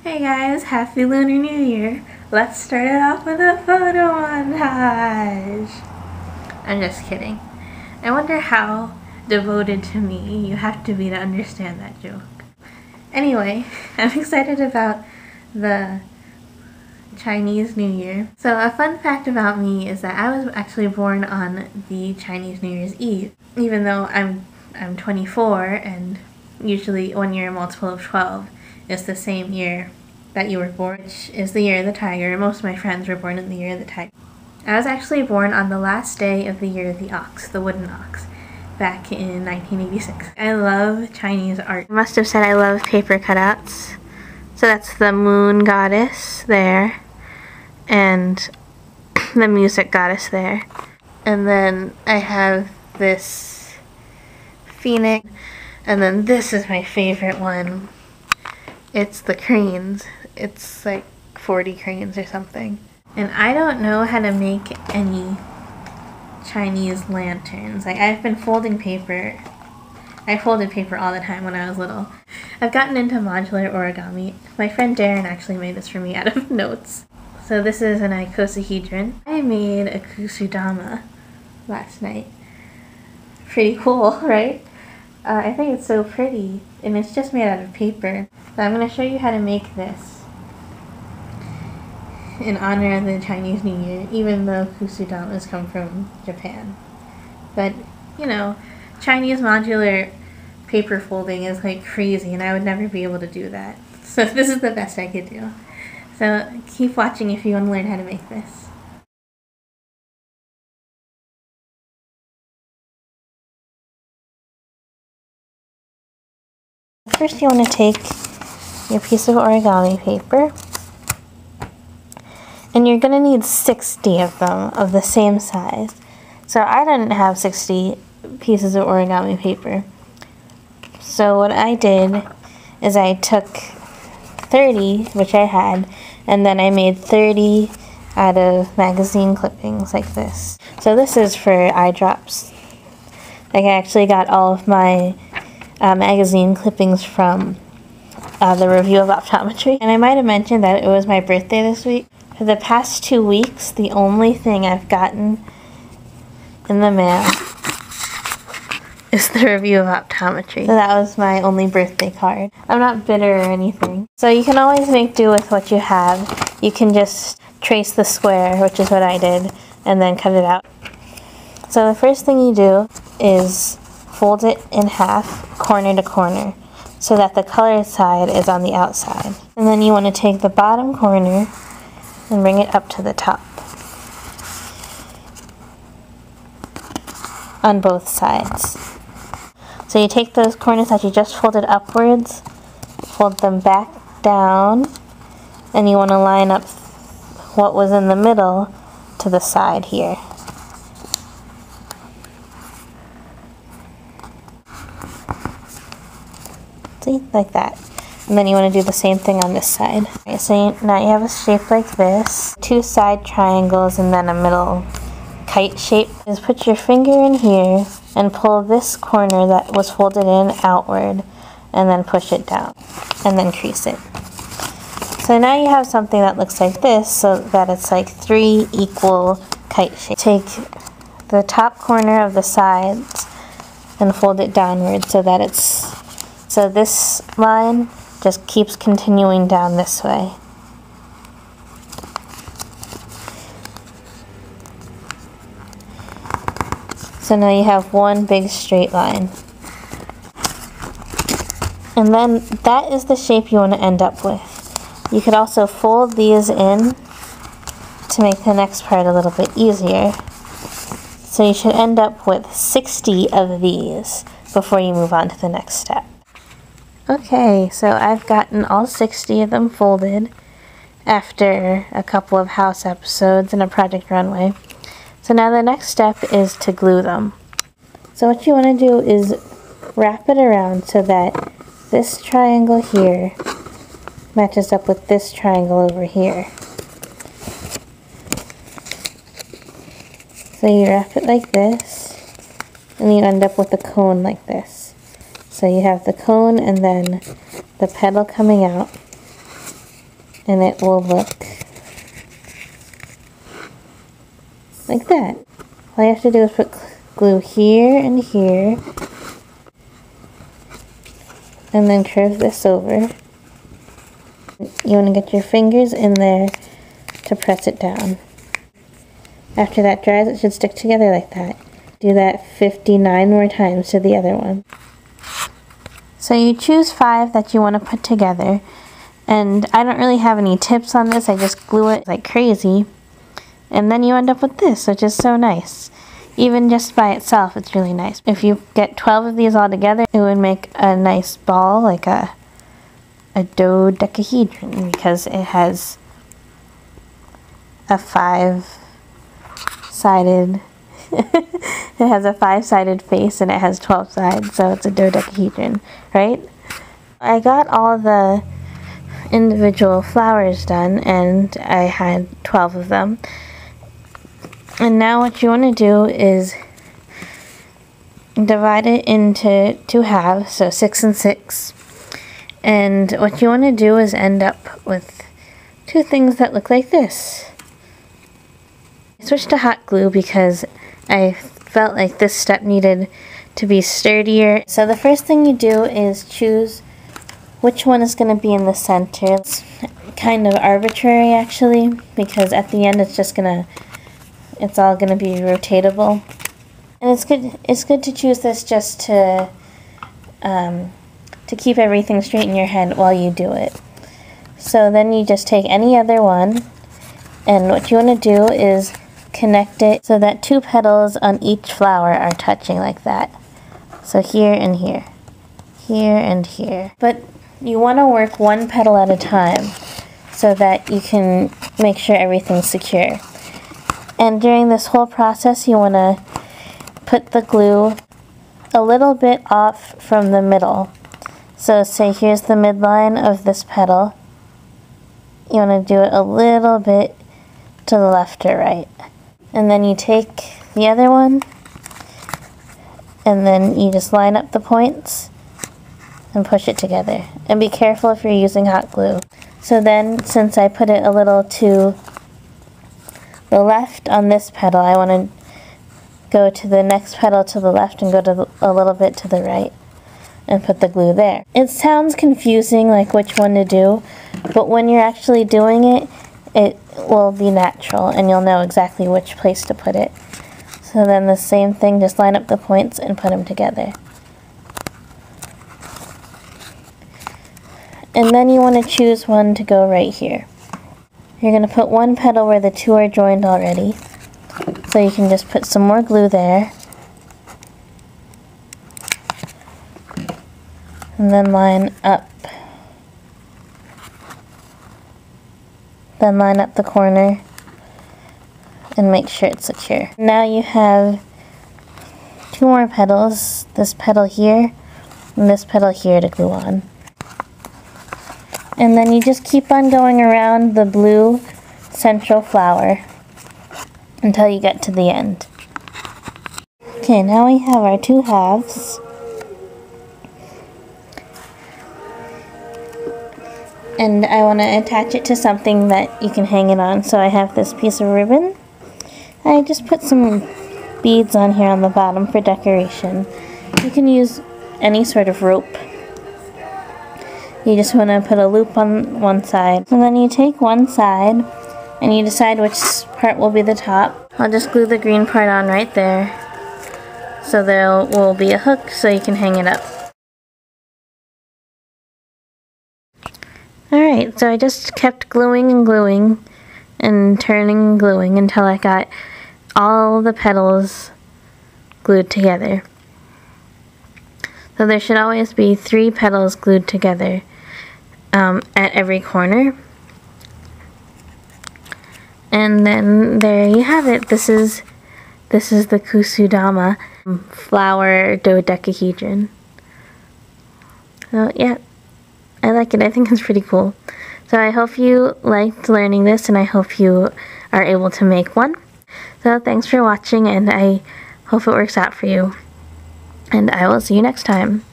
Hey guys, happy Lunar New Year! Let's start it off with a photo montage! I'm just kidding. I wonder how devoted to me you have to be to understand that joke. Anyway, I'm excited about the Chinese New Year. So a fun fact about me is that I was actually born on the Chinese New Year's Eve. Even though I'm 24 and usually 1 year multiple of 12 is the same year that you were born, which is the year of the tiger. Most of my friends were born in the year of the tiger. I was actually born on the last day of the year of the ox, the wooden ox, back in 1986. I love Chinese art. I must have said I love paper cutouts. So that's the moon goddess there, and the music goddess there. And then I have this phoenix, and then this is my favorite one. It's the cranes. It's like 40 cranes or something. And I don't know how to make any Chinese lanterns. Like, I've been folding paper. I folded paper all the time when I was little. I've gotten into modular origami. My friend Darren actually made this for me out of notes. So this is an icosahedron. I made a Kusudama last night. Pretty cool, right? I think it's so pretty, and it's just made out of paper. So I'm going to show you how to make this in honor of the Chinese New Year, even though Kusudamas come from Japan. But, you know, Chinese modular paper folding is like crazy, and I would never be able to do that. So this is the best I could do. So keep watching if you want to learn how to make this. First you want to take your piece of origami paper, and you're going to need 60 of them of the same size. So I didn't have 60 pieces of origami paper. So what I did is I took 30, which I had, and then I made 30 out of magazine clippings like this. So this is for eye drops. Like, I actually got all of my magazine clippings from the review of optometry. And I might have mentioned that it was my birthday this week. For the past 2 weeks, the only thing I've gotten in the mail is the review of optometry. So that was my only birthday card. I'm not bitter or anything. So you can always make do with what you have. You can just trace the square, which is what I did, and then cut it out. So the first thing you do is fold it in half, corner to corner, so that the colored side is on the outside. And then you want to take the bottom corner and bring it up to the top on both sides. So you take those corners that you just folded upwards, fold them back down, and you want to line up what was in the middle to the side here. See, like that. And then you want to do the same thing on this side. Okay, so now you have a shape like this, 2 side triangles and then a middle kite shape. Just put your finger in here and pull this corner that was folded in outward, and then push it down, and then crease it. So now you have something that looks like this, so that it's like 3 equal kite shapes. Take the top corner of the sides and fold it downward so that so this line just keeps continuing down this way. So now you have one big straight line. And then that is the shape you want to end up with. You could also fold these in to make the next part a little bit easier. So you should end up with 60 of these before you move on to the next step. Okay, so I've gotten all 60 of them folded after a couple of house episodes and a project runway. So now the next step is to glue them. So what you want to do is wrap it around so that this triangle here matches up with this triangle over here. So you wrap it like this, and you end up with a cone like this. So you have the cone and then the petal coming out. and it will look like that. All you have to do is put glue here and here, and then curve this over. You want to get your fingers in there to press it down. After that dries, it should stick together like that. Do that 59 more times to the other one. So you choose 5 that you want to put together, and I don't really have any tips on this. I just glue it like crazy, and then you end up with this, which is so nice. Even just by itself, it's really nice. If you get 12 of these all together, it would make a nice ball, like a dodecahedron, because it has a 5-sided it has a 5-sided face and it has 12 sides, so it's a dodecahedron, right? I got all the individual flowers done, and I had 12 of them. And now what you want to do is divide it into 2 halves, so 6 and 6. And what you want to do is end up with 2 things that look like this. I switched to hot glue because I felt like this step needed to be sturdier. So the first thing you do is choose which one is going to be in the center. It's kind of arbitrary actually, because at the end it's all gonna be rotatable. And it's good to choose this just to keep everything straight in your head while you do it. So then you just take any other one, and what you want to do is connect it so that 2 petals on each flower are touching like that. So here and here, here and here. But you want to work 1 petal at a time so that you can make sure everything's secure. And during this whole process, you want to put the glue a little bit off from the middle. So say here's the midline of this petal. You want to do it a little bit to the left or right. And then you take the other one, and then you just line up the points and push it together. And be careful if you're using hot glue. So then, since I put it a little to the left on this petal, I want to go to the next petal to the left and go to a little bit to the right and put the glue there. It sounds confusing, like which one to do, but when you're actually doing it, it will be natural and you'll know exactly which place to put it. So then the same thing, just line up the points and put them together. And then you want to choose one to go right here. You're going to put 1 petal where the 2 are joined already. So you can just put some more glue there. And then line up. Then line up the corner and make sure it's secure. Now you have 2 more petals, this petal here and this petal here to glue on. And then you just keep on going around the blue central flower until you get to the end. Okay, now we have our 2 halves. And I want to attach it to something that you can hang it on. So I have this piece of ribbon. I just put some beads on here on the bottom for decoration. You can use any sort of rope. You just want to put a loop on one side. And then you take one side and you decide which part will be the top. I'll just glue the green part on right there. So there will be a hook so you can hang it up. Alright, so I just kept gluing and gluing and turning and gluing until I got all the petals glued together. So there should always be 3 petals glued together at every corner. And then there you have it. This is the Kusudama flower dodecahedron. So yeah, I like it. I think it's pretty cool. So I hope you liked learning this, and I hope you are able to make one. So thanks for watching, and I hope it works out for you. And I will see you next time.